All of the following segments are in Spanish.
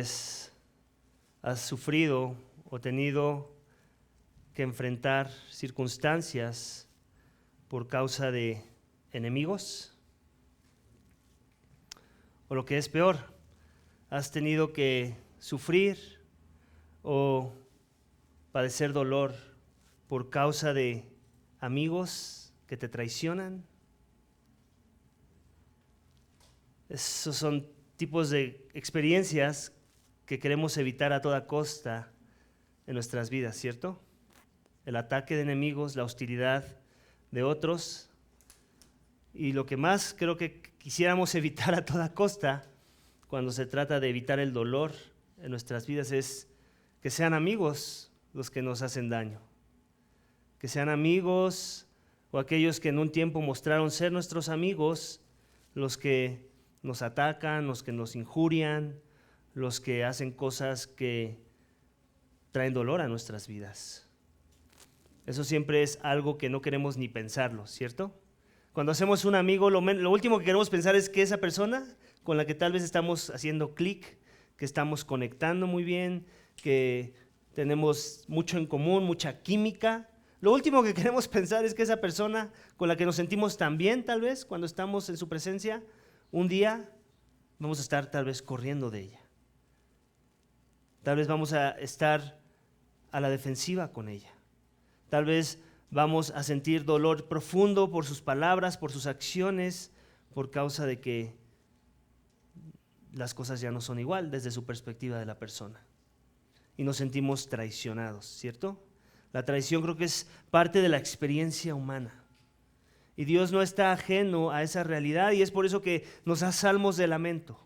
vez has sufrido o tenido que enfrentar circunstancias por causa de enemigos? O lo que es peor, has tenido que sufrir o padecer dolor por causa de amigos que te traicionan. Esos son tipos de experiencias que queremos evitar a toda costa en nuestras vidas, ¿cierto? El ataque de enemigos, la hostilidad de otros. Y lo que más creo que quisiéramos evitar a toda costa cuando se trata de evitar el dolor en nuestras vidas es que sean amigos los que nos hacen daño. Que sean amigos o aquellos que en un tiempo mostraron ser nuestros amigos, los que nos atacan, los que nos injurian, los que hacen cosas que traen dolor a nuestras vidas. Eso siempre es algo que no queremos ni pensarlo, ¿cierto? Cuando hacemos un amigo, lo último que queremos pensar es que esa persona con la que tal vez estamos haciendo clic, que estamos conectando muy bien, que tenemos mucho en común, mucha química. Lo último que queremos pensar es que esa persona con la que nos sentimos tan bien, tal vez, cuando estamos en su presencia, un día vamos a estar tal vez corriendo de ella. Tal vez vamos a estar a la defensiva con ella. Tal vez vamos a sentir dolor profundo por sus palabras, por sus acciones, por causa de que las cosas ya no son igual desde su perspectiva de la persona. Y nos sentimos traicionados, ¿cierto? La traición creo que es parte de la experiencia humana. Y Dios no está ajeno a esa realidad y es por eso que nos da salmos de lamento.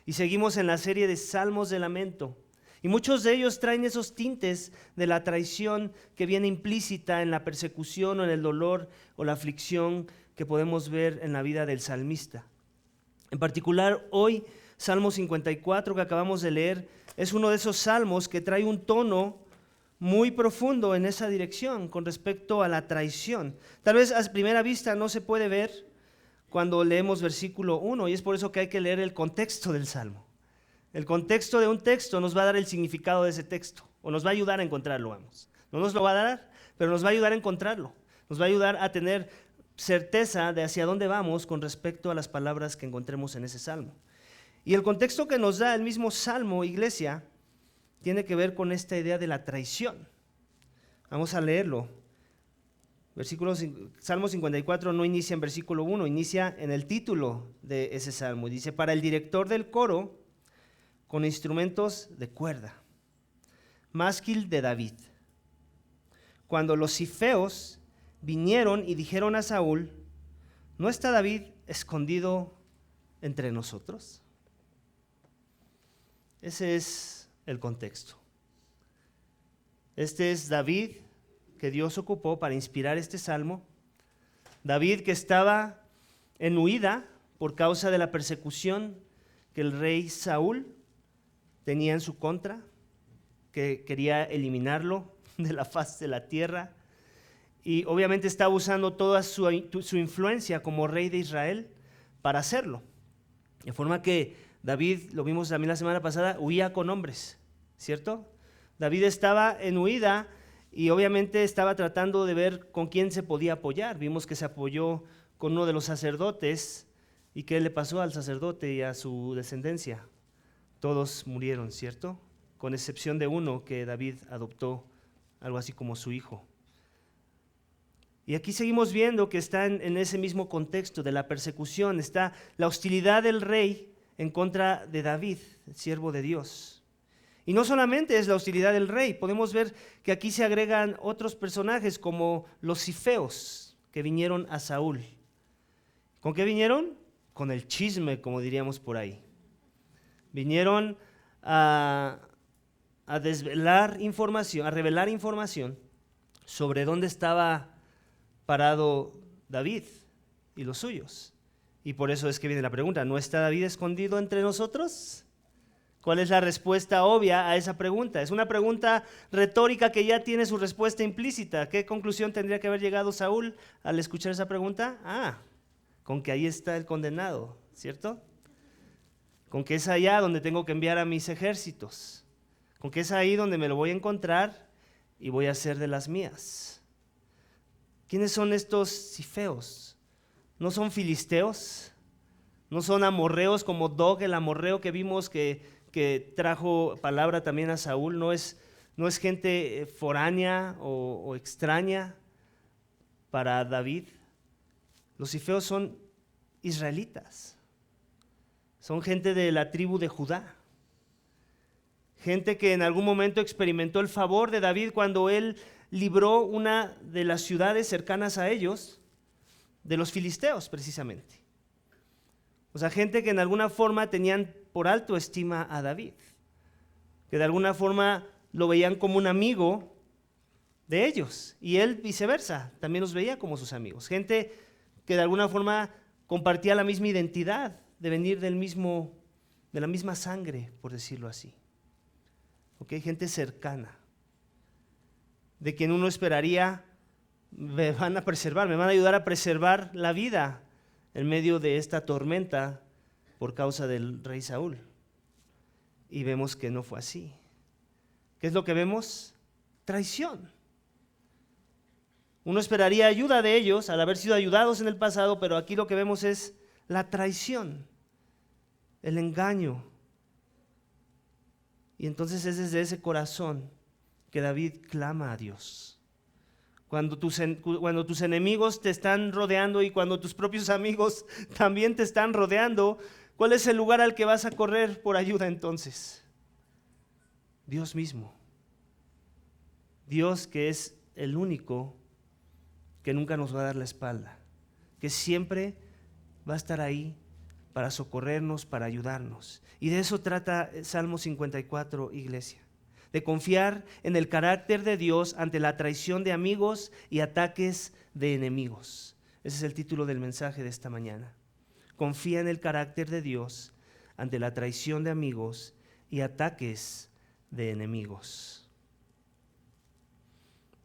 Y seguimos en la serie de salmos de lamento. Y muchos de ellos traen esos tintes de la traición que viene implícita en la persecución o en el dolor o la aflicción que podemos ver en la vida del salmista. En particular, hoy, Salmo 54 que acabamos de leer, es uno de esos salmos que trae un tono muy profundo en esa dirección con respecto a la traición. Tal vez a primera vista no se puede ver cuando leemos versículo 1 y es por eso que hay que leer el contexto del salmo. El contexto de un texto nos va a dar el significado de ese texto o nos va a ayudar a encontrarlo, vamos. No nos lo va a dar, pero nos va a ayudar a encontrarlo. Nos va a ayudar a tener certeza de hacia dónde vamos con respecto a las palabras que encontremos en ese salmo. Y el contexto que nos da el mismo salmo, iglesia, tiene que ver con esta idea de la traición. Vamos a leerlo. Salmo 54 no inicia en versículo 1, inicia en el título de ese salmo. Y dice, para el director del coro, con instrumentos de cuerda, másquil de David. Cuando los cifeos vinieron y dijeron a Saúl, ¿no está David escondido entre nosotros? Ese es el contexto. Este es David que Dios ocupó para inspirar este salmo. David que estaba en huida por causa de la persecución que el rey Saúl tenía en su contra, que quería eliminarlo de la faz de la tierra. Y obviamente estaba usando toda su influencia como rey de Israel para hacerlo. De forma que David, lo vimos también la semana pasada, huía con hombres, ¿cierto? David estaba en huida y obviamente estaba tratando de ver con quién se podía apoyar. Vimos que se apoyó con uno de los sacerdotes. ¿Y qué le pasó al sacerdote y a su descendencia? Todos murieron, ¿cierto? Con excepción de uno que David adoptó, algo así como su hijo. Y aquí seguimos viendo que está en ese mismo contexto de la persecución, está la hostilidad del rey en contra de David, el siervo de Dios. Y no solamente es la hostilidad del rey, podemos ver que aquí se agregan otros personajes como los cifeos que vinieron a Saúl. ¿Con qué vinieron? Con el chisme, como diríamos por ahí. Vinieron a desvelar información, a revelar información sobre dónde estaba parado David y los suyos. Y por eso es que viene la pregunta, ¿no está David escondido entre nosotros? ¿Cuál es la respuesta obvia a esa pregunta? Es una pregunta retórica que ya tiene su respuesta implícita. ¿Qué conclusión tendría que haber llegado Saúl al escuchar esa pregunta? Con que ahí está el condenado, ¿cierto? con que es allá donde tengo que enviar a mis ejércitos, con que es ahí donde me lo voy a encontrar y voy a hacer de las mías. ¿Quiénes son estos cifeos? ¿No son filisteos? ¿No son amorreos como Dog, el amorreo que vimos que trajo palabra también a Saúl? ¿No es gente foránea o extraña para David? Los cifeos son israelitas. Son gente de la tribu de Judá. Gente que en algún momento experimentó el favor de David cuando él libró una de las ciudades cercanas a ellos, de los filisteos precisamente. O sea, gente que en alguna forma tenían por alto estima a David, que de alguna forma lo veían como un amigo de ellos, y él viceversa, también los veía como sus amigos. Gente que de alguna forma compartía la misma identidad, de venir de la misma sangre, por decirlo así. ¿Okay? Gente cercana, de quien uno esperaría, me van a preservar, me van a ayudar a preservar la vida en medio de esta tormenta por causa del rey Saúl. Y vemos que no fue así. ¿Qué es lo que vemos? Traición. Uno esperaría ayuda de ellos al haber sido ayudados en el pasado, pero aquí lo que vemos es la traición, el engaño. Y entonces es desde ese corazón que David clama a Dios. Cuando tus enemigos te están rodeando y cuando tus propios amigos también te están rodeando, ¿cuál es el lugar al que vas a correr por ayuda entonces? Dios mismo. Dios, que es el único que nunca nos va a dar la espalda, que siempre va a estar ahí para socorrernos, para ayudarnos. Y de eso trata Salmo 54, iglesia. De confiar en el carácter de Dios ante la traición de amigos y ataques de enemigos. Ese es el título del mensaje de esta mañana. Confía en el carácter de Dios ante la traición de amigos y ataques de enemigos.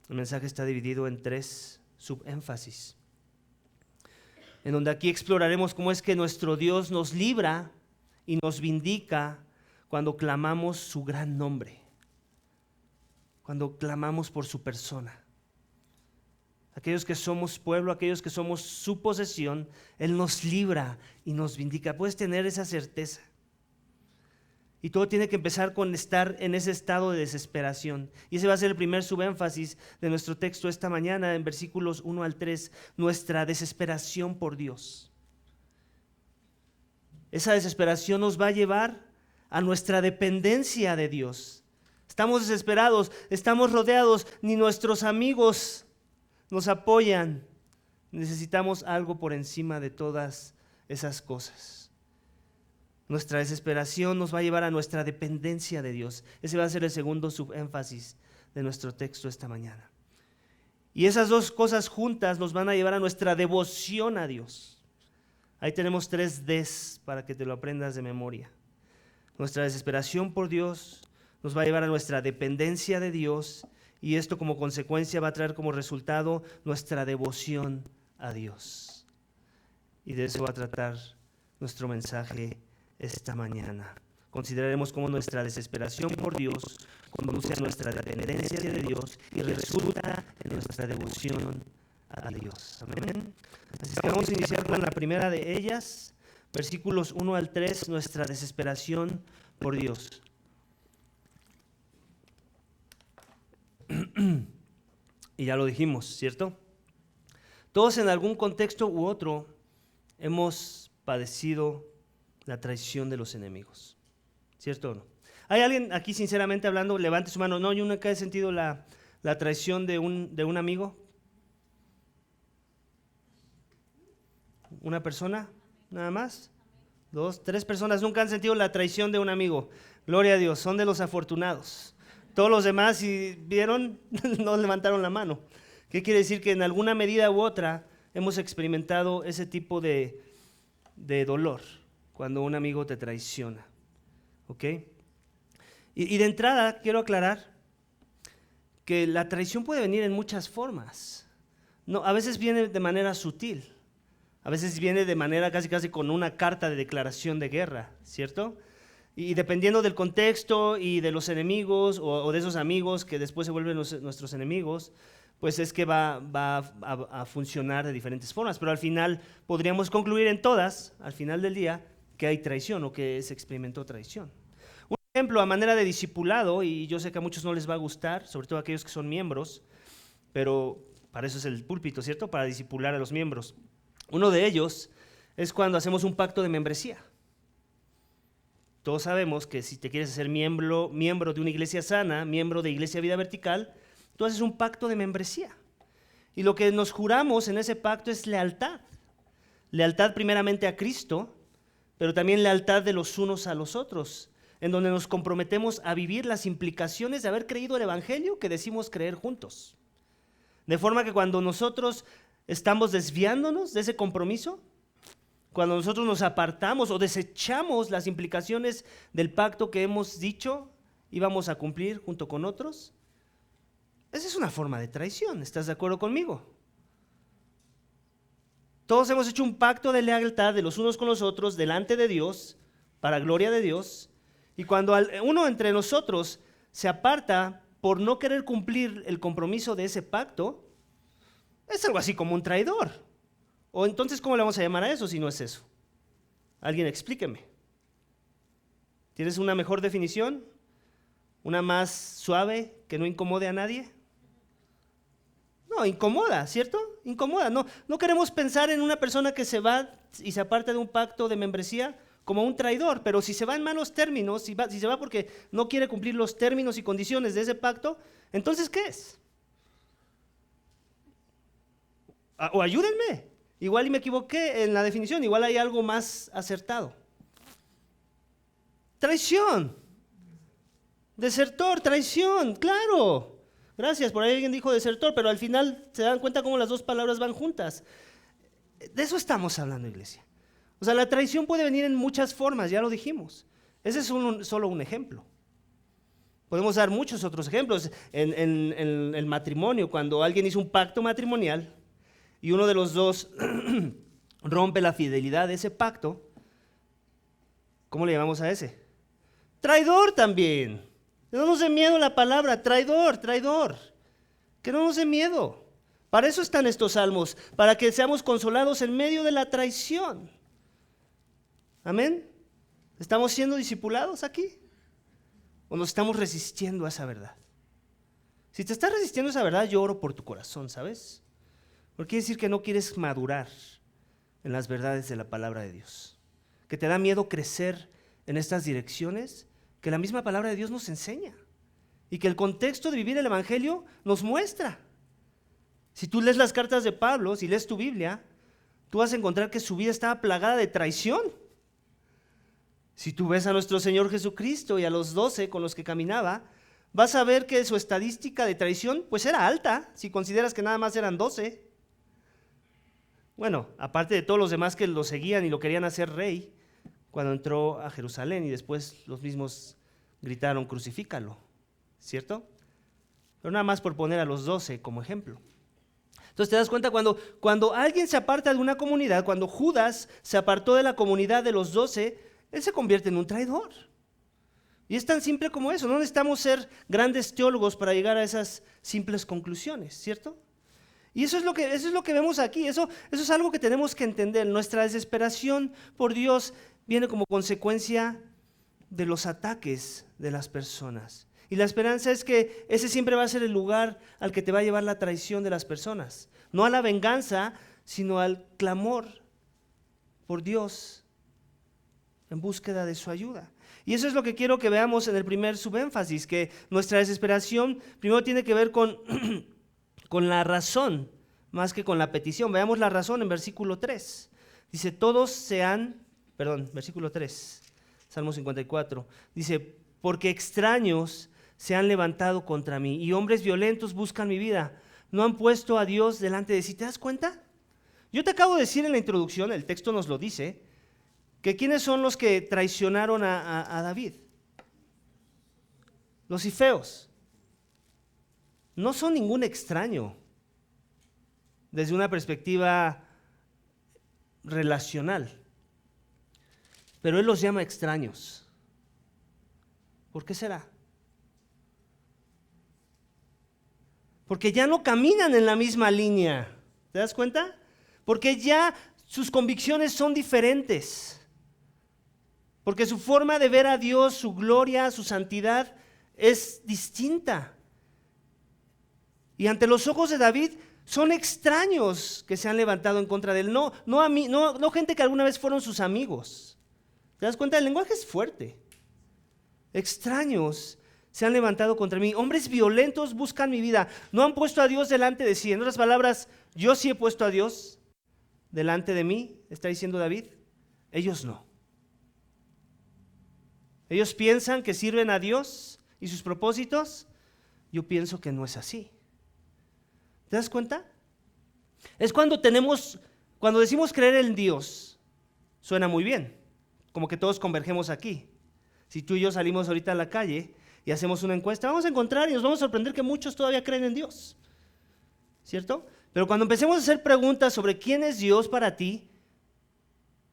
El mensaje está dividido en 3 subénfasis, en donde aquí exploraremos cómo es que nuestro Dios nos libra y nos vindica cuando clamamos su gran nombre, cuando clamamos por su persona. Aquellos que somos pueblo, aquellos que somos su posesión, Él nos libra y nos vindica. Puedes tener esa certeza. Y todo tiene que empezar con estar en ese estado de desesperación. Y ese va a ser el primer subénfasis de nuestro texto esta mañana, en versículos 1 al 3, nuestra desesperación por Dios. Esa desesperación nos va a llevar a nuestra dependencia de Dios. Estamos desesperados, estamos rodeados, ni nuestros amigos nos apoyan. Necesitamos algo por encima de todas esas cosas. Nuestra desesperación nos va a llevar a nuestra dependencia de Dios. Ese va a ser el segundo subénfasis de nuestro texto esta mañana. Y esas dos cosas juntas nos van a llevar a nuestra devoción a Dios. Ahí tenemos 3 Ds para que te lo aprendas de memoria. Nuestra desesperación por Dios nos va a llevar a nuestra dependencia de Dios, y esto como consecuencia va a traer como resultado nuestra devoción a Dios. Y de eso va a tratar nuestro mensaje esta mañana. Consideraremos cómo nuestra desesperación por Dios conduce a nuestra dependencia de Dios y resulta en nuestra devoción a Dios. Amén. Así que vamos a iniciar con la primera de ellas, versículos 1 al 3, nuestra desesperación por Dios. Y ya lo dijimos, ¿cierto? Todos en algún contexto u otro hemos padecido la traición de los enemigos, ¿cierto o no? ¿Hay alguien aquí sinceramente hablando? Levante su mano. No, yo nunca he sentido la traición de un amigo. ¿Una persona? ¿Nada más? 2, 3 personas nunca han sentido la traición de un amigo. Gloria a Dios, son de los afortunados. Todos los demás, si vieron, no levantaron la mano. ¿Qué quiere decir? Que en alguna medida u otra hemos experimentado ese tipo de dolor cuando un amigo te traiciona. ¿Ok? Y de entrada quiero aclarar que la traición puede venir en muchas formas. No, a veces viene de manera sutil. A veces viene de manera casi con una carta de declaración de guerra, ¿cierto? Y dependiendo del contexto y de los enemigos o de esos amigos que después se vuelven nuestros enemigos, pues es que va a funcionar de diferentes formas. Pero al final podríamos concluir en todas, al final del día, que hay traición o que se experimentó traición. Un ejemplo a manera de discipulado, y yo sé que a muchos no les va a gustar, sobre todo aquellos que son miembros, pero para eso es el púlpito, ¿cierto? Para discipular a los miembros. Uno de ellos es cuando hacemos un pacto de membresía. Todos sabemos que si te quieres hacer miembro de una iglesia sana, miembro de Iglesia Vida Vertical, tú haces un pacto de membresía. Y lo que nos juramos en ese pacto es lealtad. Lealtad primeramente a Cristo, pero también lealtad de los unos a los otros, en donde nos comprometemos a vivir las implicaciones de haber creído el evangelio que decimos creer juntos. De forma que cuando nosotros estamos desviándonos de ese compromiso, cuando nosotros nos apartamos o desechamos las implicaciones del pacto que hemos dicho íbamos a cumplir junto con otros, esa es una forma de traición. ¿Estás de acuerdo conmigo? Todos hemos hecho un pacto de lealtad de los unos con los otros delante de Dios, para gloria de Dios, y cuando uno entre nosotros se aparta por no querer cumplir el compromiso de ese pacto, es algo así como un traidor. O entonces, ¿cómo le vamos a llamar a eso si no es eso? Alguien explíqueme. ¿Tienes una mejor definición? ¿Una más suave que no incomode a nadie? No, incomoda, ¿cierto? Incomoda. No queremos pensar en una persona que se va y se aparta de un pacto de membresía como un traidor, pero si se va en malos términos, si se va porque no quiere cumplir los términos y condiciones de ese pacto, entonces, ¿qué es? O ayúdenme. Igual y me equivoqué en la definición, igual hay algo más acertado. Traición. Desertor, traición, claro. Gracias, por ahí alguien dijo desertor, pero al final se dan cuenta cómo las dos palabras van juntas. De eso estamos hablando, iglesia. O sea, la traición puede venir en muchas formas, ya lo dijimos. Ese es solo un ejemplo. Podemos dar muchos otros ejemplos. En el matrimonio, cuando alguien hizo un pacto matrimonial y uno de los dos rompe la fidelidad de ese pacto, ¿cómo le llamamos a ese? Traidor también. Que no nos dé miedo la palabra, traidor. Que no nos dé miedo. Para eso están estos salmos, para que seamos consolados en medio de la traición. ¿Amén? ¿Estamos siendo discipulados aquí? ¿O nos estamos resistiendo a esa verdad? Si te estás resistiendo a esa verdad, yo oro por tu corazón, ¿sabes? Porque quiere decir que no quieres madurar en las verdades de la palabra de Dios. Que te da miedo crecer en estas direcciones que la misma palabra de Dios nos enseña. Y que el contexto de vivir el evangelio nos muestra. Si tú lees las cartas de Pablo, si lees tu Biblia, tú vas a encontrar que su vida estaba plagada de traición. Si tú ves a nuestro Señor Jesucristo y a los 12 con los que caminaba, vas a ver que su estadística de traición pues era alta, si consideras que nada más eran 12. Bueno, aparte de todos los demás que lo seguían y lo querían hacer rey, cuando entró a Jerusalén y después los mismos gritaron, crucifícalo, ¿cierto? Pero nada más por poner a los 12 como ejemplo. Entonces te das cuenta cuando alguien se aparta de una comunidad, cuando Judas se apartó de la comunidad de los 12, él se convierte en un traidor. Y es tan simple como eso, no necesitamos ser grandes teólogos para llegar a esas simples conclusiones, ¿cierto? Y eso es lo que vemos aquí, eso es algo que tenemos que entender. Nuestra desesperación por Dios viene como consecuencia de los ataques de las personas. Y la esperanza es que ese siempre va a ser el lugar al que te va a llevar la traición de las personas. No a la venganza, sino al clamor por Dios en búsqueda de su ayuda. Y eso es lo que quiero que veamos en el primer subénfasis, que nuestra desesperación primero tiene que ver con la razón, más que con la petición. Veamos la razón en versículo 3. Dice, versículo 3, Salmo 54. Dice, porque extraños se han levantado contra mí y hombres violentos buscan mi vida. No han puesto a Dios delante de sí. ¿Te das cuenta? Yo te acabo de decir en la introducción, el texto nos lo dice, que ¿quiénes son los que traicionaron a David? Los ifeos. No son ningún extraño desde una perspectiva relacional. Pero Él los llama extraños. ¿Por qué será? Porque ya no caminan en la misma línea. ¿Te das cuenta? Porque ya sus convicciones son diferentes. Porque su forma de ver a Dios, su gloria, su santidad es distinta. Y ante los ojos de David son extraños que se han levantado en contra de él. No gente que alguna vez fueron sus amigos. ¿Te das cuenta? El lenguaje es fuerte. Extraños se han levantado contra mí. Hombres violentos buscan mi vida. No han puesto a Dios delante de sí. En otras palabras, yo sí he puesto a Dios delante de mí, está diciendo David. Ellos no. Ellos piensan que sirven a Dios y sus propósitos. Yo pienso que no es así. ¿Te das cuenta? Es cuando decimos creer en Dios, suena muy bien, como que todos convergemos aquí. Si tú y yo salimos ahorita a la calle y hacemos una encuesta, vamos a encontrar y nos vamos a sorprender que muchos todavía creen en Dios, ¿cierto? Pero cuando empecemos a hacer preguntas sobre quién es Dios para ti,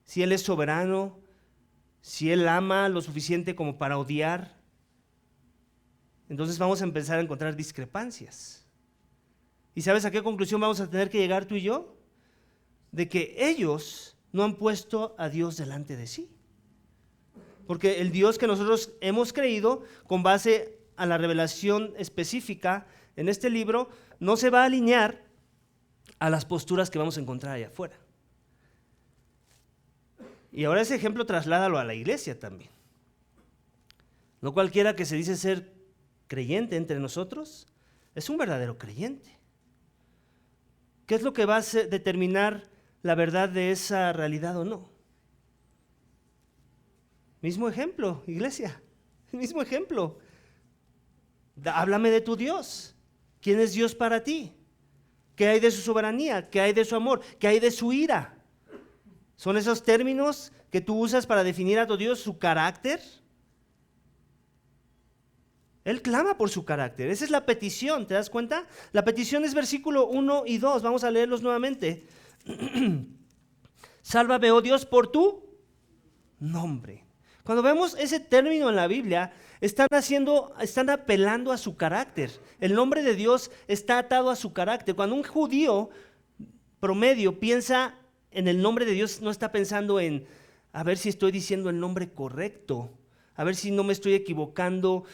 si Él es soberano, si Él ama lo suficiente como para odiar, entonces vamos a empezar a encontrar discrepancias. ¿Y sabes a qué conclusión vamos a tener que llegar tú y yo? De que ellos no han puesto a Dios delante de sí. Porque el Dios que nosotros hemos creído, con base a la revelación específica en este libro, no se va a alinear a las posturas que vamos a encontrar allá afuera. Y ahora ese ejemplo trasládalo a la iglesia también. No cualquiera que se dice ser creyente entre nosotros es un verdadero creyente. ¿Qué es lo que va a determinar la verdad de esa realidad o no? Mismo ejemplo, iglesia, mismo ejemplo. Háblame de tu Dios. ¿Quién es Dios para ti? ¿Qué hay de su soberanía? ¿Qué hay de su amor? ¿Qué hay de su ira? ¿Son esos términos que tú usas para definir a tu Dios, su carácter? Él clama por su carácter. Esa es la petición, ¿te das cuenta? La petición es versículo 1 y 2. Vamos a leerlos nuevamente. Sálvame, oh Dios, por tu nombre. Cuando vemos ese término en la Biblia, están apelando a su carácter. El nombre de Dios está atado a su carácter. Cuando un judío promedio piensa en el nombre de Dios, no está pensando en a ver si estoy diciendo el nombre correcto, a ver si no me estoy equivocando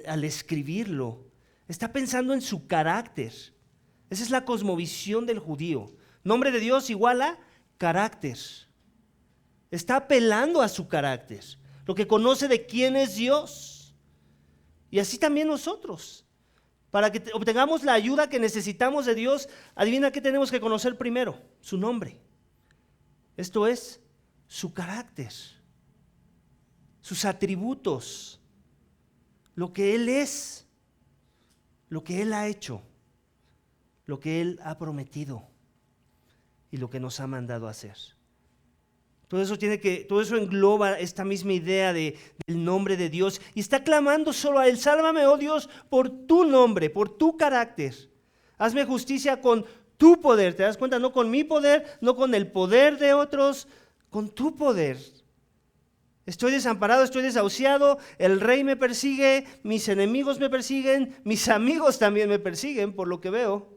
al escribirlo. Está pensando en su carácter. Esa es la cosmovisión del judío. Nombre de Dios igual a carácter. Está apelando a su carácter, lo que conoce de quién es Dios. Y así también nosotros. Para que obtengamos la ayuda que necesitamos de Dios, adivina qué tenemos que conocer primero: su nombre. Esto es, su carácter, sus atributos, lo que Él es, lo que Él ha hecho, lo que Él ha prometido y lo que nos ha mandado a hacer. Todo eso engloba esta misma idea del nombre de Dios y está clamando solo a Él. Sálvame, oh Dios, por tu nombre, por tu carácter. Hazme justicia con tu poder. ¿Te das cuenta? No con mi poder, no con el poder de otros, con tu poder. Estoy desamparado, estoy desahuciado, el rey me persigue, mis enemigos me persiguen, mis amigos también me persiguen, por lo que veo.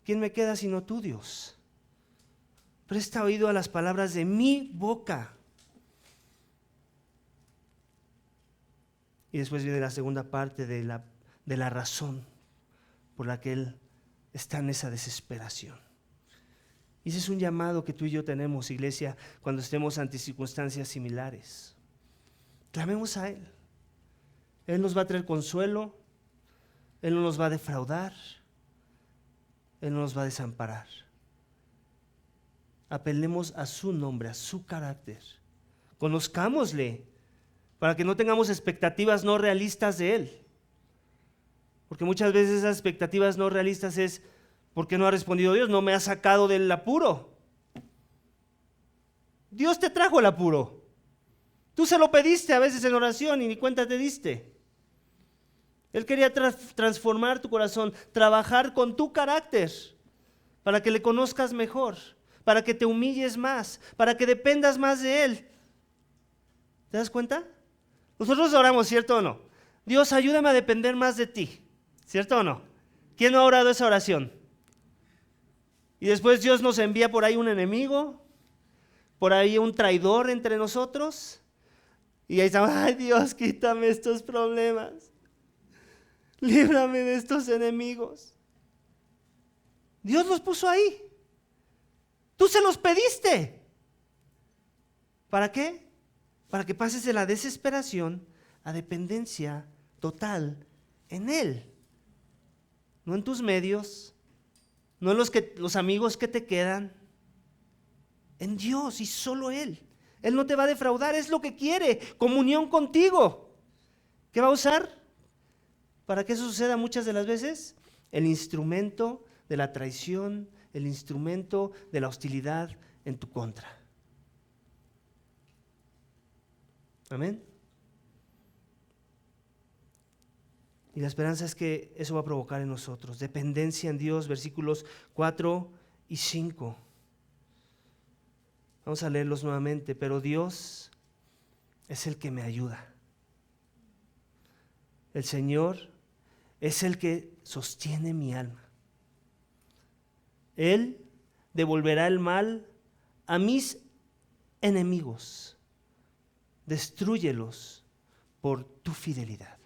¿Quién me queda sino tú, Dios? Presta oído a las palabras de mi boca. Y después viene la segunda parte de la razón por la que Él está en esa desesperación. Y ese es un llamado que tú y yo tenemos, iglesia, cuando estemos ante circunstancias similares. Clamemos a Él. Él nos va a traer consuelo, Él no nos va a defraudar, Él no nos va a desamparar. Apelemos a su nombre, a su carácter. Conozcámosle para que no tengamos expectativas no realistas de Él. Porque muchas veces esas expectativas no realistas es: ¿por qué no ha respondido Dios? No me ha sacado del apuro. Dios te trajo el apuro. Tú se lo pediste a veces en oración y ni cuenta te diste. Él quería transformar tu corazón, trabajar con tu carácter para que le conozcas mejor, para que te humilles más, para que dependas más de Él. ¿Te das cuenta? Nosotros oramos, ¿cierto o no? Dios, ayúdame a depender más de ti, ¿cierto o no? ¿Quién no ha orado esa oración? Y después Dios nos envía por ahí un enemigo, por ahí un traidor entre nosotros, y ahí estamos, ay Dios, quítame estos problemas, líbrame de estos enemigos. Dios los puso ahí, tú se los pediste. ¿Para qué? Para que pases de la desesperación a dependencia total en Él. No en tus medios, no en los amigos que te quedan, en Dios y solo Él. Él no te va a defraudar, es lo que quiere, comunión contigo. ¿Qué va a usar para que eso suceda muchas de las veces? El instrumento de la traición, el instrumento de la hostilidad en tu contra. Amén. Y la esperanza es que eso va a provocar en nosotros dependencia en Dios, versículos 4 y 5. Vamos a leerlos nuevamente. Pero Dios es el que me ayuda. El Señor es el que sostiene mi alma. Él devolverá el mal a mis enemigos. Destrúyelos por tu fidelidad.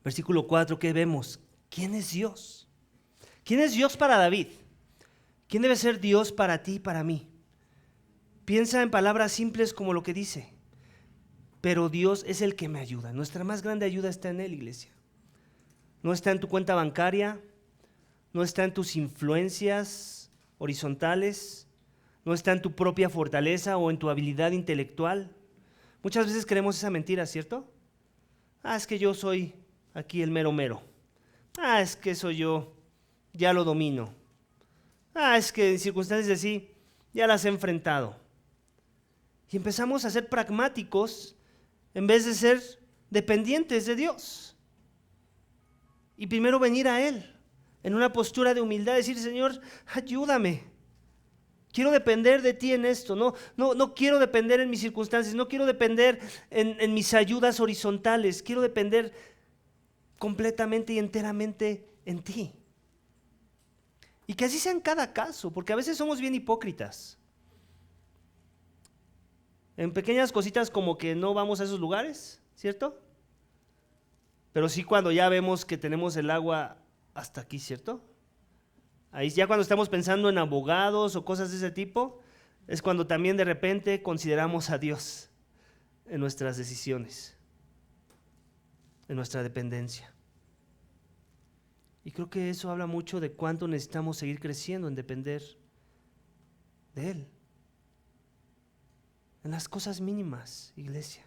Versículo 4, ¿qué vemos? ¿Quién es Dios? ¿Quién es Dios para David? ¿Quién debe ser Dios para ti y para mí? Piensa en palabras simples como lo que dice. Pero Dios es el que me ayuda. Nuestra más grande ayuda está en Él, iglesia. No está en tu cuenta bancaria, no está en tus influencias horizontales, no está en tu propia fortaleza o en tu habilidad intelectual. Muchas veces creemos esa mentira, ¿cierto? Es que yo soy aquí el mero mero. Es que eso yo ya lo domino. Es que en circunstancias así ya las he enfrentado. Y empezamos a ser pragmáticos en vez de ser dependientes de Dios. Y primero venir a Él en una postura de humildad, decir, Señor, ayúdame. Quiero depender de ti en esto. No quiero depender en mis circunstancias, no quiero depender en mis ayudas horizontales. Quiero depender completamente y enteramente en ti. Y que así sea en cada caso, porque a veces somos bien hipócritas. En pequeñas cositas como que no vamos a esos lugares, ¿cierto? Pero sí cuando ya vemos que tenemos el agua hasta aquí, ¿cierto? Ahí ya cuando estamos pensando en abogados o cosas de ese tipo, es cuando también de repente consideramos a Dios en nuestras decisiones, en nuestra dependencia. Y creo que eso habla mucho de cuánto necesitamos seguir creciendo en depender de Él. En las cosas mínimas, iglesia.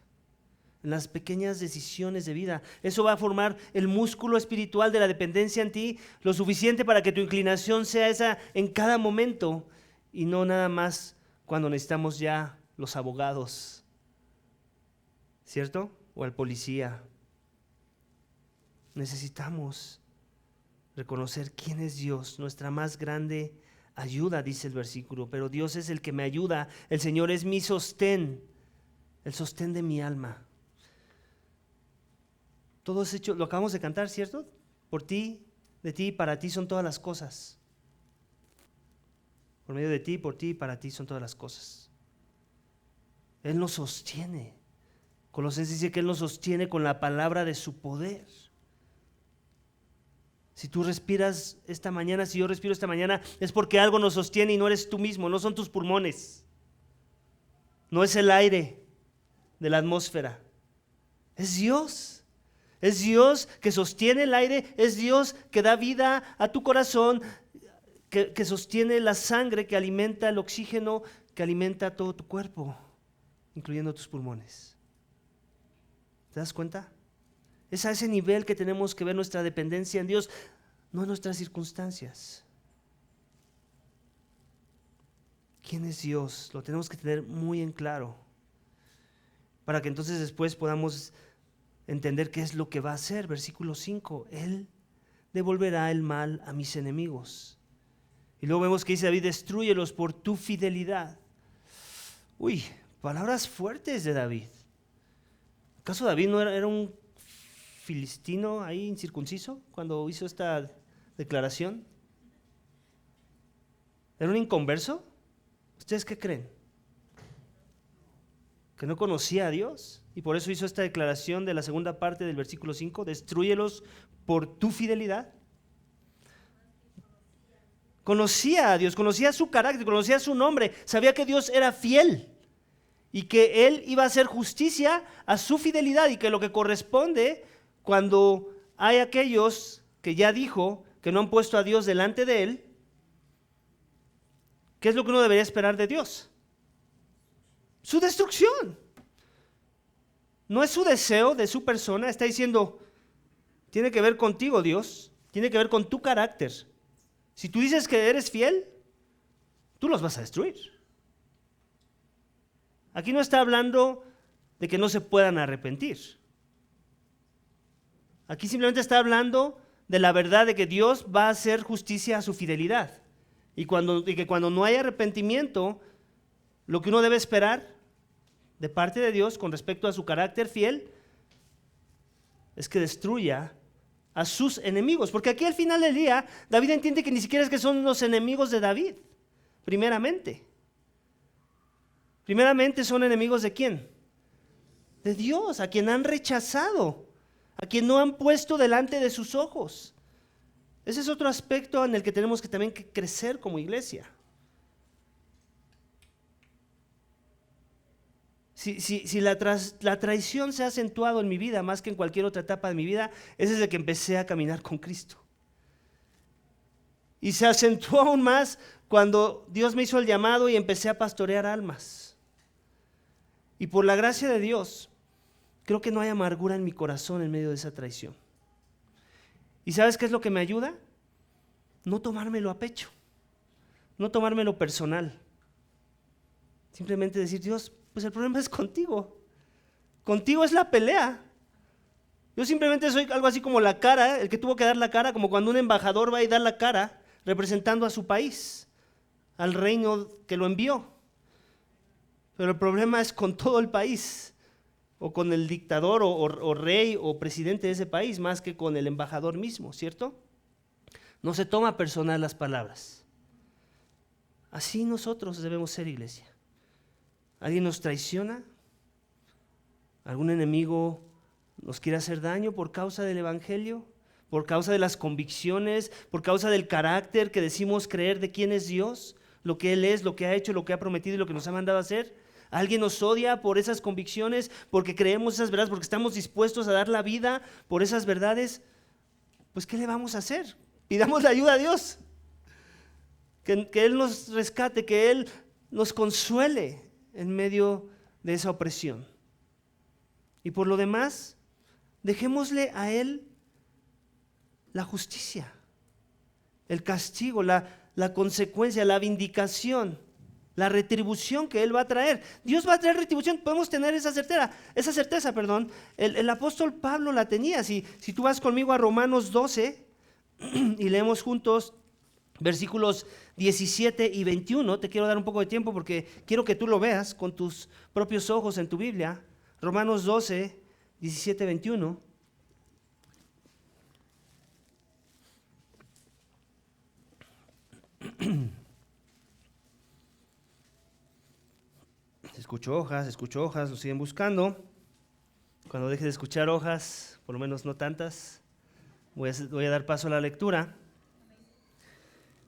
En las pequeñas decisiones de vida. Eso va a formar el músculo espiritual de la dependencia en ti, lo suficiente para que tu inclinación sea esa en cada momento y no nada más cuando necesitamos ya los abogados, ¿cierto? O al policía. Necesitamos reconocer quién es Dios, nuestra más grande ayuda, dice el versículo. Pero Dios es el que me ayuda, el Señor es mi sostén, el sostén de mi alma. Todo es hecho, lo acabamos de cantar, ¿cierto? Por ti, de ti y para ti son todas las cosas. Por medio de ti, por ti y para ti son todas las cosas. Él nos sostiene. Colosenses dice que Él nos sostiene con la palabra de su poder. Si tú respiras esta mañana, si yo respiro esta mañana, es porque algo nos sostiene y no eres tú mismo, no son tus pulmones, no es el aire de la atmósfera, es Dios. Es Dios que sostiene el aire, es Dios que da vida a tu corazón, que sostiene la sangre, que alimenta el oxígeno, que alimenta todo tu cuerpo, incluyendo tus pulmones. ¿Te das cuenta? Es a ese nivel que tenemos que ver nuestra dependencia en Dios, no en nuestras circunstancias. ¿Quién es Dios? Lo tenemos que tener muy en claro, para que entonces después podamos entender qué es lo que va a hacer. Versículo 5, Él devolverá el mal a mis enemigos. Y luego vemos que dice David, destrúyelos por tu fidelidad. Uy, palabras fuertes de David. ¿Acaso David no era un filistino ahí incircunciso cuando hizo esta declaración? ¿Era un inconverso? ¿Ustedes qué creen? ¿Que no conocía a Dios? Y por eso hizo esta declaración de la segunda parte del versículo 5, destrúyelos por tu fidelidad. Conocía a Dios, conocía su carácter, conocía su nombre, sabía que Dios era fiel y que Él iba a hacer justicia a su fidelidad y que lo que corresponde cuando hay aquellos que ya dijo que no han puesto a Dios delante de Él, ¿qué es lo que uno debería esperar de Dios? Su destrucción. No es su deseo de su persona, está diciendo, tiene que ver contigo, Dios, tiene que ver con tu carácter. Si tú dices que eres fiel, tú los vas a destruir. Aquí no está hablando de que no se puedan arrepentir. Aquí simplemente está hablando de la verdad de que Dios va a hacer justicia a su fidelidad. Y que cuando no hay arrepentimiento, lo que uno debe esperar de parte de Dios con respecto a su carácter fiel es que destruya a sus enemigos. Porque aquí al final del día, David entiende que ni siquiera es que son los enemigos de David, primeramente. Primeramente son enemigos ¿de quién? De Dios, a quien han rechazado, a quien no han puesto delante de sus ojos. Ese es otro aspecto en el que tenemos que también que crecer como iglesia. Si la traición se ha acentuado en mi vida más que en cualquier otra etapa de mi vida, es desde que empecé a caminar con Cristo. Y se acentuó aún más cuando Dios me hizo el llamado y empecé a pastorear almas. Y por la gracia de Dios, creo que no hay amargura en mi corazón en medio de esa traición. ¿Y sabes qué es lo que me ayuda? No tomármelo a pecho, no tomármelo personal. Simplemente decir, Dios, pues el problema es contigo. Contigo es la pelea. Yo simplemente soy algo así como la cara, el que tuvo que dar la cara, como cuando un embajador va a dar la cara representando a su país, al reino que lo envió. Pero el problema es con todo el país, o con el dictador o rey o presidente de ese país, más que con el embajador mismo, ¿cierto? No se toma personal las palabras. Así nosotros debemos ser, iglesia. ¿Alguien nos traiciona? ¿Algún enemigo nos quiere hacer daño por causa del evangelio? ¿Por causa de las convicciones? ¿Por causa del carácter que decimos creer de quién es Dios? Lo que Él es, lo que ha hecho, lo que ha prometido y lo que nos ha mandado a hacer. ¿Alguien nos odia por esas convicciones? ¿Porque creemos esas verdades? ¿Porque estamos dispuestos a dar la vida por esas verdades? Pues ¿qué le vamos a hacer? Pidamos la ayuda a Dios. Que Él nos rescate, que Él nos consuele en medio de esa opresión. Y por lo demás, dejémosle a Él la justicia, el castigo, la consecuencia, la vindicación, la retribución que Él va a traer. Dios va a traer retribución, podemos tener esa certeza. El apóstol Pablo la tenía. Si tú vas conmigo a Romanos 12 y leemos juntos versículos 17 y 21, te quiero dar un poco de tiempo porque quiero que tú lo veas con tus propios ojos en tu Biblia. Romanos 12, 17, 21. Escucho hojas, lo siguen buscando. Cuando deje de escuchar hojas, por lo menos no tantas, voy a dar paso a la lectura.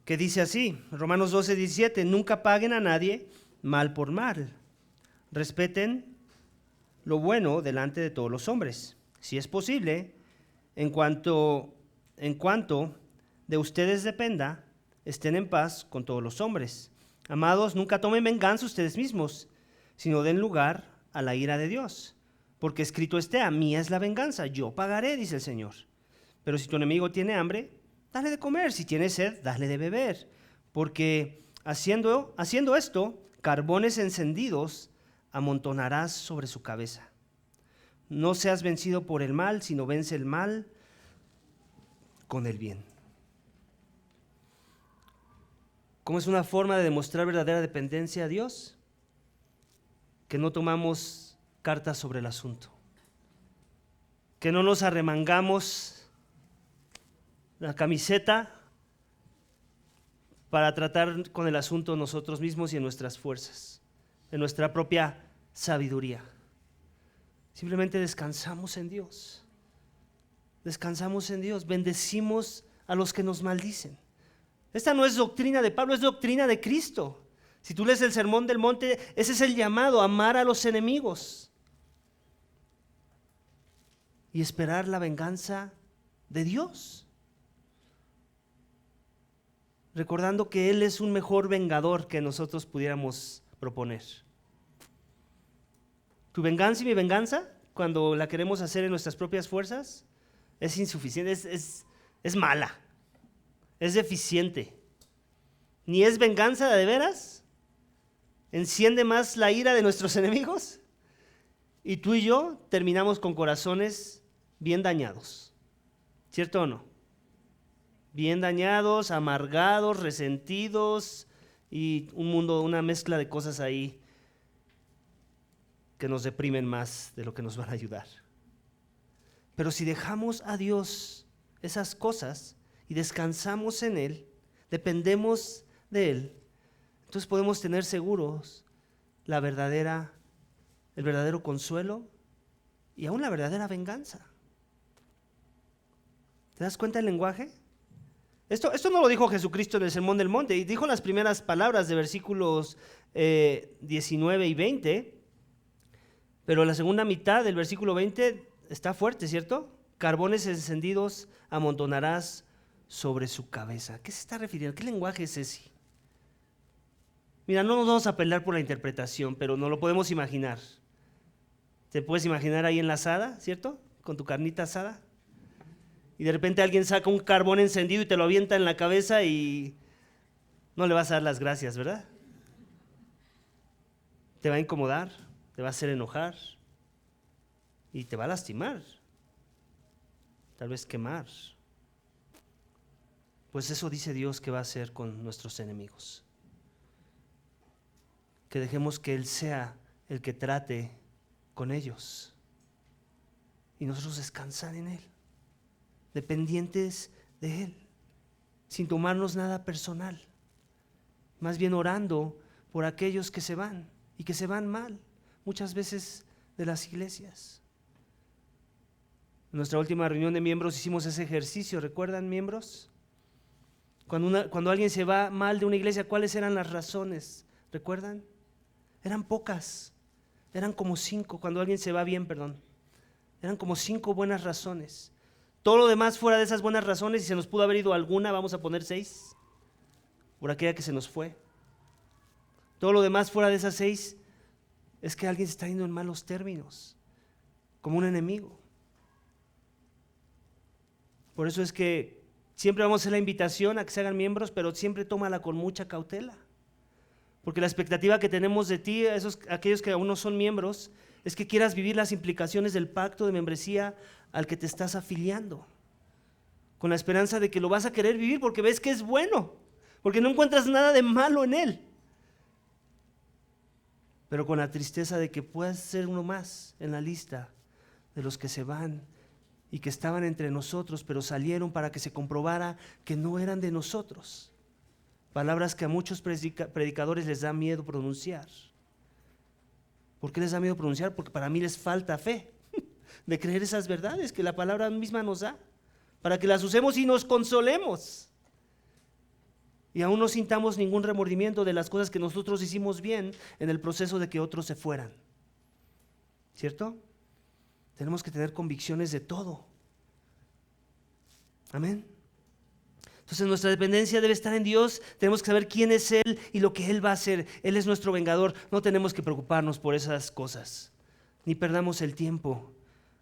Que dice así, Romanos 12, 17, nunca paguen a nadie mal por mal. Respeten lo bueno delante de todos los hombres. Si es posible, en cuanto de ustedes dependa, estén en paz con todos los hombres. Amados, nunca tomen venganza ustedes mismos, sino den lugar a la ira de Dios. Porque escrito esté, a mí es la venganza, yo pagaré, dice el Señor. Pero si tu enemigo tiene hambre, dale de comer, si tiene sed, dale de beber, porque haciendo esto, carbones encendidos amontonarás sobre su cabeza. No seas vencido por el mal, sino vence el mal con el bien. ¿Cómo es una forma de demostrar verdadera dependencia a Dios? Que no tomamos cartas sobre el asunto. Que no nos arremangamos la camiseta para tratar con el asunto nosotros mismos y en nuestras fuerzas, en nuestra propia sabiduría. Simplemente descansamos en Dios. Descansamos en Dios. Bendecimos a los que nos maldicen. Esta no es doctrina de Pablo, es doctrina de Cristo. Si tú lees el Sermón del Monte, ese es el llamado, amar a los enemigos y esperar la venganza de Dios. Recordando que Él es un mejor vengador que nosotros pudiéramos proponer. Tu venganza y mi venganza, cuando la queremos hacer en nuestras propias fuerzas, es insuficiente, es mala, es deficiente. Ni es venganza de veras, enciende más la ira de nuestros enemigos, y tú y yo terminamos con corazones bien dañados. ¿Cierto o no? Bien dañados, amargados, resentidos y un mundo, una mezcla de cosas ahí que nos deprimen más de lo que nos van a ayudar. Pero si dejamos a Dios esas cosas y descansamos en Él, dependemos de Él, entonces podemos tener seguros el verdadero consuelo y aún la verdadera venganza. ¿Te das cuenta del lenguaje? Esto no lo dijo Jesucristo en el Sermón del Monte, y dijo las primeras palabras de versículos 19 y 20, pero la segunda mitad del versículo 20 está fuerte, ¿cierto? Carbones encendidos amontonarás sobre su cabeza. ¿Qué se está refiriendo? ¿Qué lenguaje es ese? Mira, no nos vamos a pelear por la interpretación, pero no lo podemos imaginar. ¿Te puedes imaginar ahí en la asada, ¿cierto? Con tu carnita asada. Y de repente alguien saca un carbón encendido y te lo avienta en la cabeza y no le vas a dar las gracias, ¿verdad? Te va a incomodar, te va a hacer enojar y te va a lastimar, tal vez quemar. Pues eso dice Dios que va a hacer con nuestros enemigos. Que dejemos que Él sea el que trate con ellos y nosotros descansar en Él, dependientes de Él, sin tomarnos nada personal, más bien orando por aquellos que se van y que se van mal, muchas veces de las iglesias. En nuestra última reunión de miembros hicimos ese ejercicio, ¿recuerdan, miembros? Cuando alguien se va mal de una iglesia, ¿cuáles eran las razones? ¿Recuerdan? Eran pocas, eran como 5, cuando alguien se va bien, eran como 5 buenas razones. Todo lo demás fuera de esas buenas razones, si se nos pudo haber ido alguna, vamos a poner 6, por aquella que se nos fue. Todo lo demás fuera de esas 6 es que alguien se está yendo en malos términos, como un enemigo. Por eso es que siempre vamos a hacer la invitación a que se hagan miembros, pero siempre tómala con mucha cautela. Porque la expectativa que tenemos de ti, aquellos que aún no son miembros, es que quieras vivir las implicaciones del pacto de membresía al que te estás afiliando, con la esperanza de que lo vas a querer vivir porque ves que es bueno, porque no encuentras nada de malo en él, pero con la tristeza de que puedas ser uno más en la lista de los que se van y que estaban entre nosotros, pero salieron para que se comprobara que no eran de nosotros. Palabras que a muchos predicadores les da miedo pronunciar. ¿Por qué les da miedo pronunciar? Porque para mí les falta fe de creer esas verdades que la palabra misma nos da, para que las usemos y nos consolemos. Y aún no sintamos ningún remordimiento de las cosas que nosotros hicimos bien en el proceso de que otros se fueran. ¿Cierto? Tenemos que tener convicciones de todo. Amén. Entonces nuestra dependencia debe estar en Dios, tenemos que saber quién es Él y lo que Él va a hacer. Él es nuestro vengador, no tenemos que preocuparnos por esas cosas, ni perdamos el tiempo.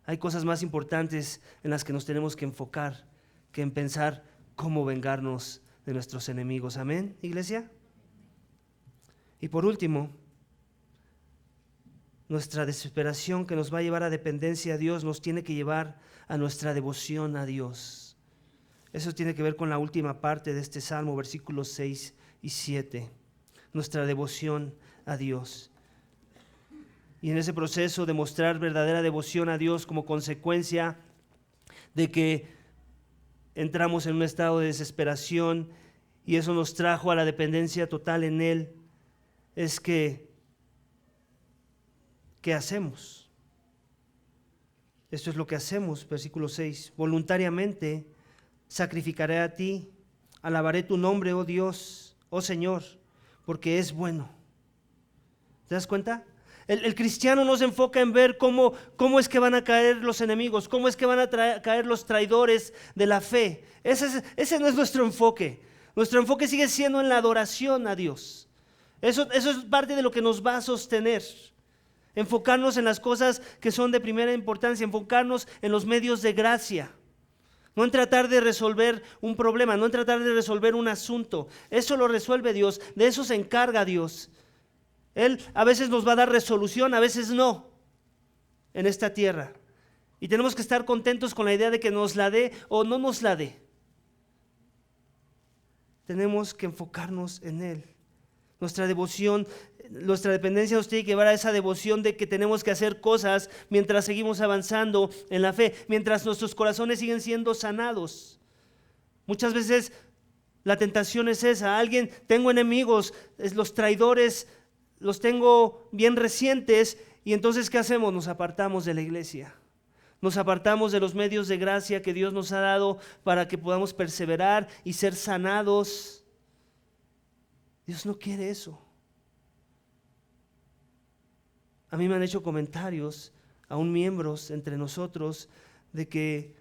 Hay cosas más importantes en las que nos tenemos que enfocar que en pensar cómo vengarnos de nuestros enemigos. Amén, iglesia. Y por último, nuestra desesperación que nos va a llevar a dependencia a Dios nos tiene que llevar a nuestra devoción a Dios. Eso tiene que ver con la última parte de este salmo, versículos 6 y 7. Nuestra devoción a Dios. Y en ese proceso de mostrar verdadera devoción a Dios como consecuencia de que entramos en un estado de desesperación y eso nos trajo a la dependencia total en Él, es que, ¿qué hacemos? Esto es lo que hacemos, versículo 6. Voluntariamente sacrificaré a ti, alabaré tu nombre, oh Dios, oh Señor, porque es bueno. ¿Te das cuenta? El cristiano no se enfoca en ver cómo es que van a caer los enemigos, cómo es que van a caer los traidores de la fe. Ese no es nuestro enfoque. Nuestro enfoque sigue siendo en la adoración a Dios. Eso es parte de lo que nos va a sostener. Enfocarnos en las cosas que son de primera importancia, enfocarnos en los medios de gracia. No en tratar de resolver un problema, no en tratar de resolver un asunto. Eso lo resuelve Dios, de eso se encarga Dios. Él a veces nos va a dar resolución, a veces no, en esta tierra. Y tenemos que estar contentos con la idea de que nos la dé o no nos la dé. Tenemos que enfocarnos en Él. Nuestra devoción, nuestra dependencia nos tiene que llevar a esa devoción de que tenemos que hacer cosas mientras seguimos avanzando en la fe, mientras nuestros corazones siguen siendo sanados. Muchas veces la tentación es esa. Tengo enemigos, los traidores los tengo bien recientes, y entonces ¿qué hacemos? Nos apartamos de la iglesia. Nos apartamos de los medios de gracia que Dios nos ha dado para que podamos perseverar y ser sanados. Dios no quiere eso. A mí me han hecho comentarios, aún miembros entre nosotros, de que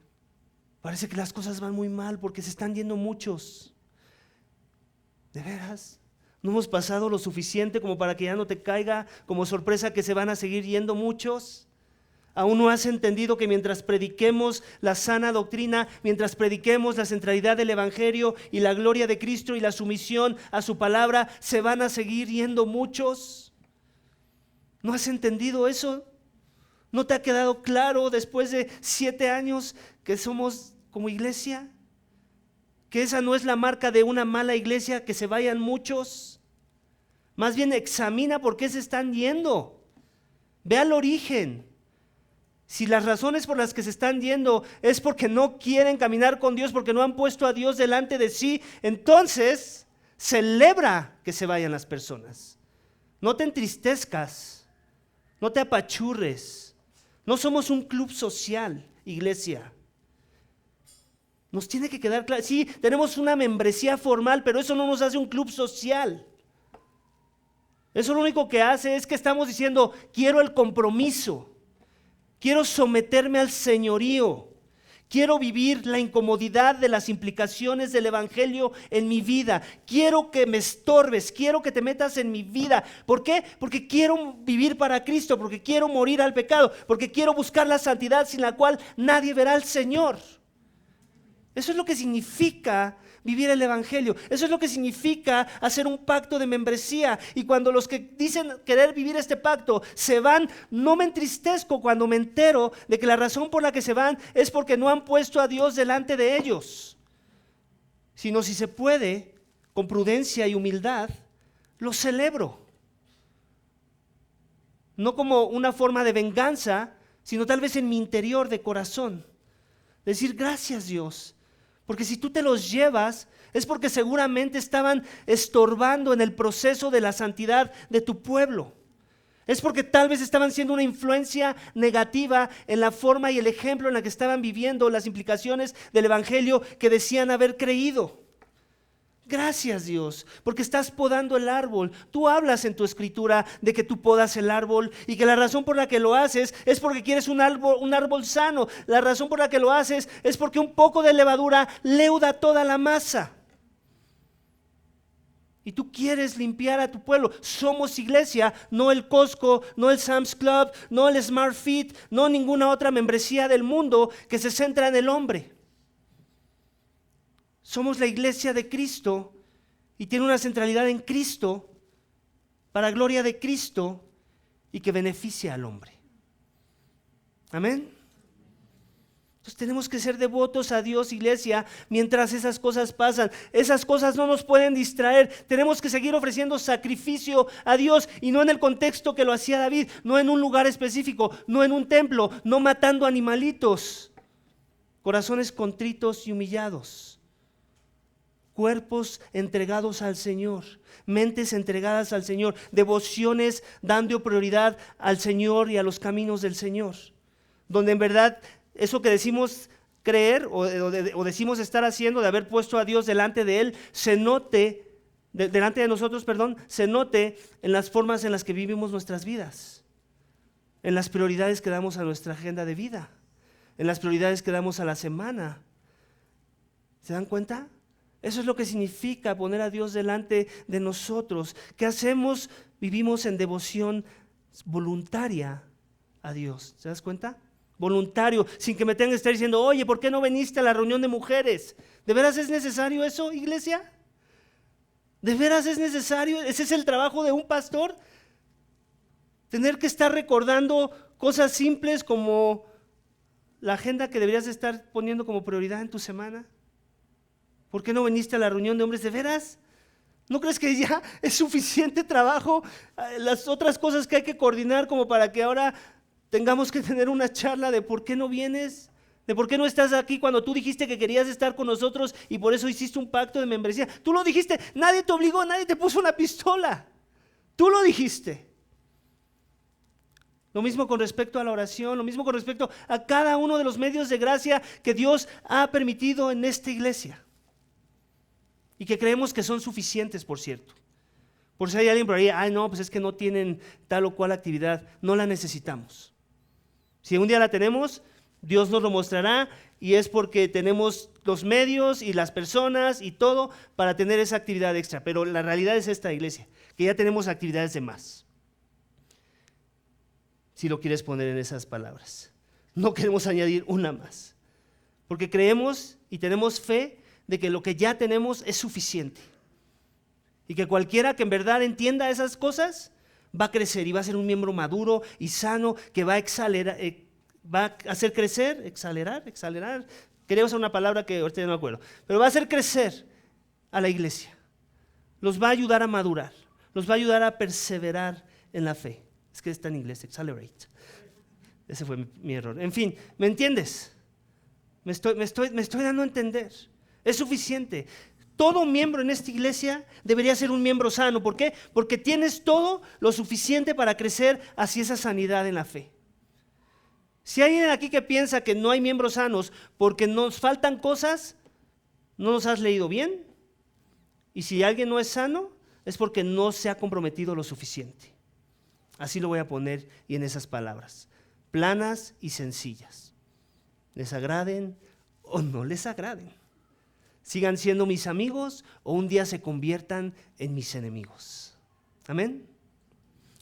parece que las cosas van muy mal porque se están yendo muchos. ¿De veras? ¿No hemos pasado lo suficiente como para que ya no te caiga como sorpresa que se van a seguir yendo muchos? ¿Aún no has entendido que mientras prediquemos la sana doctrina, mientras prediquemos la centralidad del Evangelio y la gloria de Cristo y la sumisión a su palabra, se van a seguir yendo muchos? ¿No has entendido eso? ¿No te ha quedado claro después de 7 años que somos como iglesia? Que esa no es la marca de una mala iglesia, que se vayan muchos. Más bien examina por qué se están yendo. Ve al origen. Si las razones por las que se están yendo es porque no quieren caminar con Dios, porque no han puesto a Dios delante de sí, entonces celebra que se vayan las personas. No te entristezcas, no te apachurres. No somos un club social, iglesia. Nos tiene que quedar claro. Sí, tenemos una membresía formal, pero eso no nos hace un club social. Eso lo único que hace es que estamos diciendo, quiero el compromiso, quiero someterme al señorío, quiero vivir la incomodidad de las implicaciones del Evangelio en mi vida, quiero que me estorbes, quiero que te metas en mi vida. ¿Por qué? Porque quiero vivir para Cristo, porque quiero morir al pecado, porque quiero buscar la santidad sin la cual nadie verá al Señor. Eso es lo que significa vivir el Evangelio. Eso es lo que significa hacer un pacto de membresía. Y cuando los que dicen querer vivir este pacto se van, no me entristezco cuando me entero de que la razón por la que se van es porque no han puesto a Dios delante de ellos. Sino, si se puede, con prudencia y humildad, lo celebro. No como una forma de venganza, sino tal vez en mi interior de corazón. Decir, gracias Dios. Porque si tú te los llevas, es porque seguramente estaban estorbando en el proceso de la santidad de tu pueblo. Es porque tal vez estaban siendo una influencia negativa en la forma y el ejemplo en la que estaban viviendo las implicaciones del Evangelio que decían haber creído. Gracias Dios, porque estás podando el árbol. Tú hablas en tu escritura de que tú podas el árbol y que la razón por la que lo haces es porque quieres un árbol sano. La razón por la que lo haces es porque un poco de levadura leuda toda la masa. Y tú quieres limpiar a tu pueblo. Somos iglesia, no el Costco, no el Sam's Club, no el Smart Fit, no ninguna otra membresía del mundo que se centra en el hombre. Somos la iglesia de Cristo y tiene una centralidad en Cristo, para gloria de Cristo y que beneficia al hombre. Amén. Entonces tenemos que ser devotos a Dios, iglesia, mientras esas cosas pasan. Esas cosas no nos pueden distraer. Tenemos que seguir ofreciendo sacrificio a Dios, y no en el contexto que lo hacía David, no en un lugar específico, no en un templo, no matando animalitos. Corazones contritos y humillados. Cuerpos entregados al Señor, mentes entregadas al Señor, devociones dando prioridad al Señor y a los caminos del Señor. Donde en verdad eso que decimos creer o decimos estar haciendo, de haber puesto a Dios delante de Él, se note, delante de nosotros, se note en las formas en las que vivimos nuestras vidas, en las prioridades que damos a nuestra agenda de vida, en las prioridades que damos a la semana. ¿Se dan cuenta? Eso es lo que significa poner a Dios delante de nosotros. ¿Qué hacemos? Vivimos en devoción voluntaria a Dios. ¿Se das cuenta? Voluntario, sin que me tengan que estar diciendo, oye, ¿por qué no viniste a la reunión de mujeres? ¿De veras es necesario eso, iglesia? ¿De veras es necesario? ¿Ese es el trabajo de un pastor? Tener que estar recordando cosas simples como la agenda que deberías estar poniendo como prioridad en tu semana. ¿Por qué no viniste a la reunión de hombres? ¿De veras? ¿No crees que ya es suficiente trabajo las otras cosas que hay que coordinar como para que ahora tengamos que tener una charla de por qué no vienes? ¿De por qué no estás aquí cuando tú dijiste que querías estar con nosotros y por eso hiciste un pacto de membresía? Tú lo dijiste, nadie te obligó, nadie te puso una pistola. Tú lo dijiste. Lo mismo con respecto a la oración, lo mismo con respecto a cada uno de los medios de gracia que Dios ha permitido en esta iglesia. Y que creemos que son suficientes, por cierto. Por si hay alguien por ahí, ay no, pues es que no tienen tal o cual actividad, no la necesitamos. Si un día la tenemos, Dios nos lo mostrará, y es porque tenemos los medios y las personas y todo para tener esa actividad extra. Pero la realidad es esta, iglesia, que ya tenemos actividades de más. Si lo quieres poner en esas palabras. No queremos añadir una más. Porque creemos y tenemos fe de que lo que ya tenemos es suficiente. Y que cualquiera que en verdad entienda esas cosas va a crecer y va a ser un miembro maduro y sano que va a hacer crecer, exalerar. Quería usar una palabra que ahorita no me acuerdo, pero va a hacer crecer a la iglesia. Los va a ayudar a madurar, los va a ayudar a perseverar en la fe. Es que está en inglés, accelerate. Ese fue mi error. En fin, ¿me entiendes? Me estoy dando a entender. Es suficiente. Todo miembro en esta iglesia debería ser un miembro sano. ¿Por qué? Porque tienes todo lo suficiente para crecer hacia esa sanidad en la fe. Si hay alguien aquí que piensa que no hay miembros sanos porque nos faltan cosas, no nos has leído bien. Y si alguien no es sano, es porque no se ha comprometido lo suficiente. Así lo voy a poner y en esas palabras. Planas y sencillas. Les agraden o no les agraden. Sigan siendo mis amigos o un día se conviertan en mis enemigos. Amén.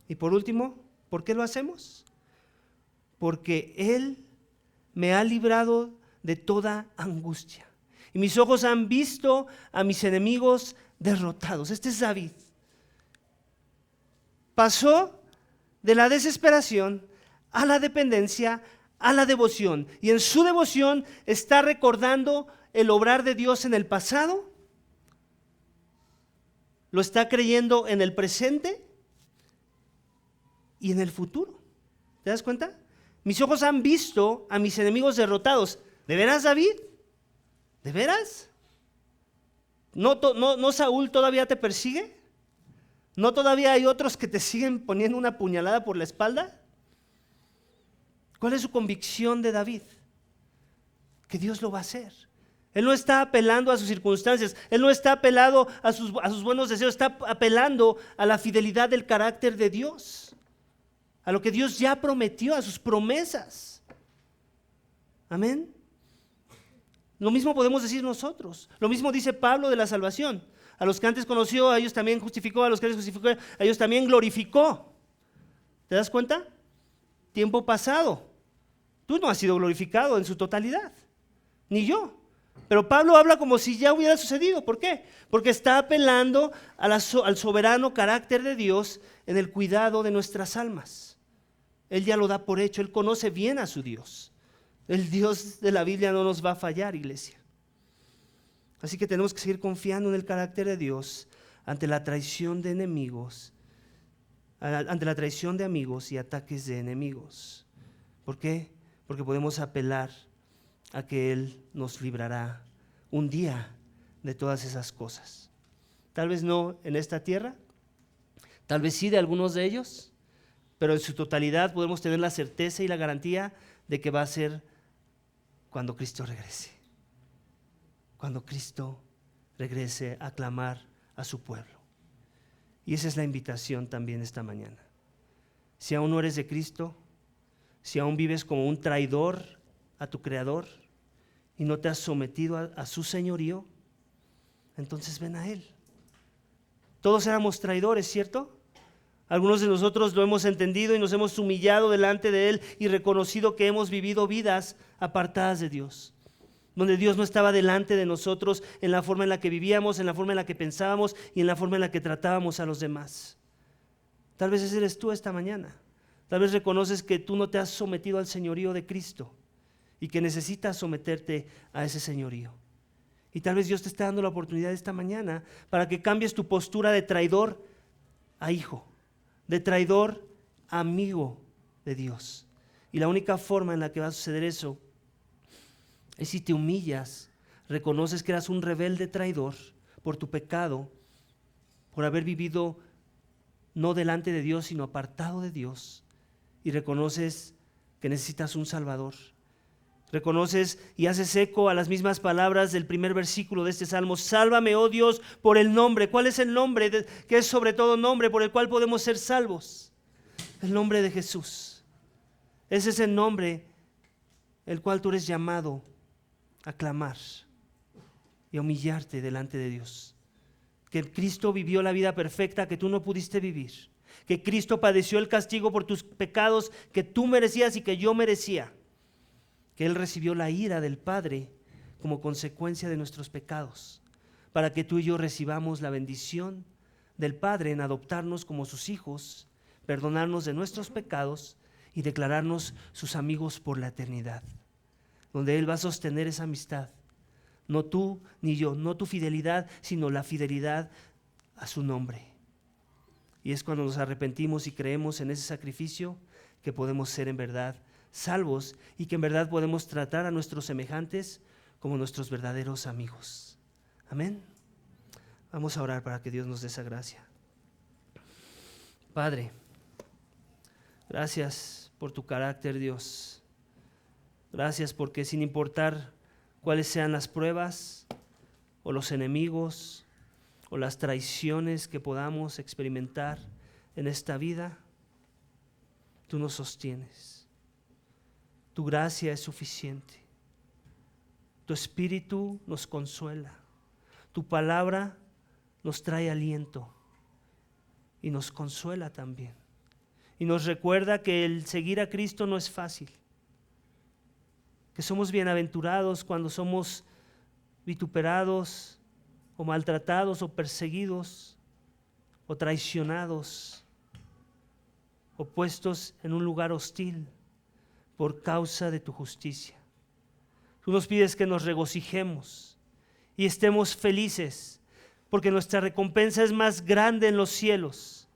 Y por último, ¿por qué lo hacemos? Porque Él me ha librado de toda angustia. Y mis ojos han visto a mis enemigos derrotados. Este es David. Pasó de la desesperación a la dependencia, a la devoción. Y en su devoción está recordando el obrar de Dios en el pasado, lo está creyendo en el presente y en el futuro. ¿Te das cuenta? Mis ojos han visto a mis enemigos derrotados. ¿De veras, David? ¿De veras? ¿No Saúl todavía te persigue? ¿No todavía hay otros que te siguen poniendo una puñalada por la espalda? ¿Cuál es su convicción de David? Que Dios lo va a hacer. Él no está apelando a sus circunstancias, él no está apelando a sus buenos deseos, está apelando a la fidelidad del carácter de Dios, a lo que Dios ya prometió, a sus promesas. Amén. Lo mismo podemos decir nosotros, lo mismo dice Pablo de la salvación. A los que antes conoció, a ellos también justificó, a los que antes justificó, a ellos también glorificó. ¿Te das cuenta? Tiempo pasado. Tú no has sido glorificado en su totalidad, ni yo. Pero Pablo habla como si ya hubiera sucedido. ¿Por qué? Porque está apelando al soberano carácter de Dios en el cuidado de nuestras almas. Él ya lo da por hecho, él conoce bien a su Dios. El Dios de la Biblia no nos va a fallar, iglesia. Así que tenemos que seguir confiando en el carácter de Dios ante la traición de enemigos, ante la traición de amigos y ataques de enemigos. ¿Por qué? Porque podemos apelar a que Él nos librará un día de todas esas cosas. Tal vez no en esta tierra, tal vez sí de algunos de ellos, pero en su totalidad podemos tener la certeza y la garantía de que va a ser cuando Cristo regrese. Cuando Cristo regrese a clamar a su pueblo. Y esa es la invitación también esta mañana. Si aún no eres de Cristo, si aún vives como un traidor a tu Creador y no te has sometido a su señorío, entonces ven a Él. Todos éramos traidores, ¿cierto? Algunos de nosotros lo hemos entendido y nos hemos humillado delante de Él y reconocido que hemos vivido vidas apartadas de Dios, donde Dios no estaba delante de nosotros en la forma en la que vivíamos, en la forma en la que pensábamos y en la forma en la que tratábamos a los demás. Tal vez ese eres tú esta mañana. Tal vez reconoces que tú no te has sometido al señorío de Cristo y que necesitas someterte a ese señorío. Y tal vez Dios te está dando la oportunidad esta mañana para que cambies tu postura de traidor a hijo, de traidor a amigo de Dios. Y la única forma en la que va a suceder eso es si te humillas, reconoces que eras un rebelde traidor por tu pecado, por haber vivido no delante de Dios, sino apartado de Dios, y reconoces que necesitas un Salvador. Reconoces y haces eco a las mismas palabras del primer versículo de este salmo: sálvame, oh Dios, por el nombre. ¿Cuál es el nombre? Que es sobre todo nombre por el cual podemos ser salvos. El nombre de Jesús. Ese es el nombre el cual tú eres llamado a clamar y a humillarte delante de Dios. Que Cristo vivió la vida perfecta que tú no pudiste vivir. Que Cristo padeció el castigo por tus pecados que tú merecías y que yo merecía. Que Él recibió la ira del Padre como consecuencia de nuestros pecados, para que tú y yo recibamos la bendición del Padre en adoptarnos como sus hijos, perdonarnos de nuestros pecados y declararnos sus amigos por la eternidad, donde Él va a sostener esa amistad. No tú ni yo, no tu fidelidad, sino la fidelidad a su nombre. Y es cuando nos arrepentimos y creemos en ese sacrificio que podemos ser en verdad salvos y que en verdad podemos tratar a nuestros semejantes como nuestros verdaderos amigos. Amén. Vamos a orar para que Dios nos dé esa gracia. Padre, gracias por tu carácter, Dios. Gracias porque sin importar cuáles sean las pruebas o los enemigos o las traiciones que podamos experimentar en esta vida, tú nos sostienes. Tu gracia es suficiente. Tu espíritu nos consuela. Tu palabra nos trae aliento y nos consuela también. Y nos recuerda que el seguir a Cristo no es fácil. Que somos bienaventurados cuando somos vituperados o maltratados o perseguidos o traicionados o puestos en un lugar hostil por causa de tu justicia. Tú nos pides que nos regocijemos y estemos felices, porque nuestra recompensa es más grande en los cielos,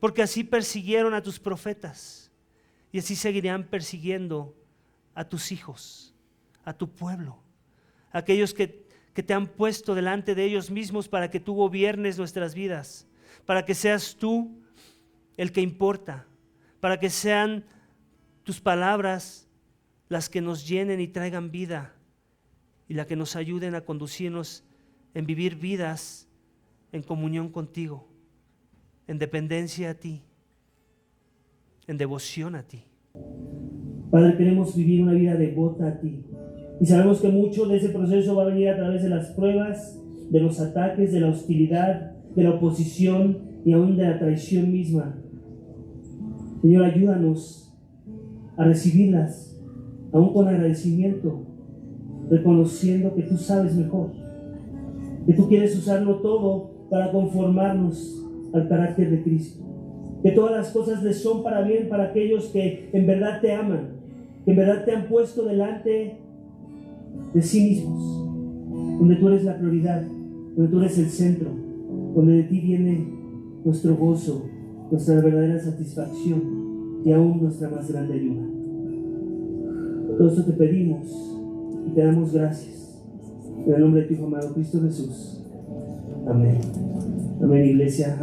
porque así persiguieron a tus profetas y así seguirán persiguiendo a tus hijos, a tu pueblo, a aquellos que te han puesto delante de ellos mismos para que tú gobiernes nuestras vidas, para que seas tú el que importa, para que sean tus palabras las que nos llenen y traigan vida y las que nos ayuden a conducirnos en vivir vidas en comunión contigo, en dependencia a ti, en devoción a ti. Padre, queremos vivir una vida devota a ti y sabemos que mucho de ese proceso va a venir a través de las pruebas, de los ataques, de la hostilidad, de la oposición y aún de la traición misma. Señor, ayúdanos a recibirlas, aún con agradecimiento, reconociendo que tú sabes mejor, que tú quieres usarlo todo para conformarnos al carácter de Cristo, que todas las cosas les son para bien para aquellos que en verdad te aman, que en verdad te han puesto delante de sí mismos, donde tú eres la prioridad, donde tú eres el centro, donde de ti viene nuestro gozo, nuestra verdadera satisfacción y aún nuestra más grande ayuda. Todo esto te pedimos y te damos gracias. En el nombre de tu Hijo amado Cristo Jesús. Amén. Amén, iglesia.